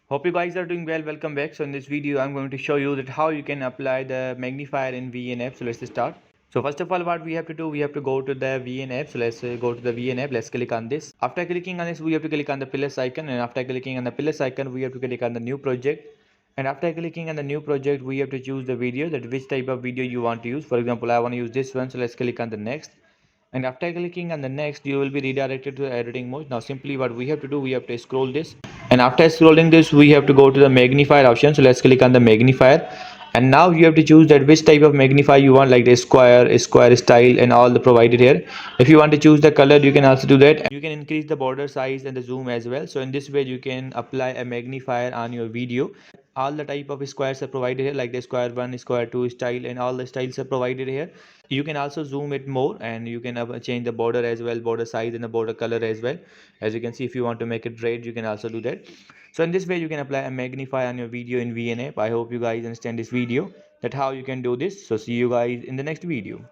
Hope you guys are doing well. Welcome back. So in this video, I'm going to show you that how you can apply the magnifier in VN app. So let's start. So first of all, what we have to do, we have to go to the VN app. So let's go to the VN app. Let's click on this. After clicking on this, we have to click on the plus icon, and after clicking on the plus icon, we have to click on the new project. And after clicking on the new project, we have to choose the video, that which type of video you want to use. For example, I want to use this one, so let's click on the next. And after clicking on the next, you will be redirected to the editing mode. Now simply what we have to do, we have to scroll this, and after scrolling this, we have to go to the magnifier option. So let's click on the magnifier, and now you have to choose that which type of magnifier you want, like the square style and all the provided here. If you want to choose the color, you can also do that. You can increase the border size and the zoom as well. So in this way, you can apply a magnifier on your video. All the type of squares are provided here, like the square 1, square 2 style, and all the styles are provided here. You can also zoom it more, and you can change the border as well, border size and the border color as well. As you can see, if you want to make it red, you can also do that. So in this way, you can apply a magnify on your video in VN app. I hope you guys understand this video, that how you can do this. So see you guys in the next video.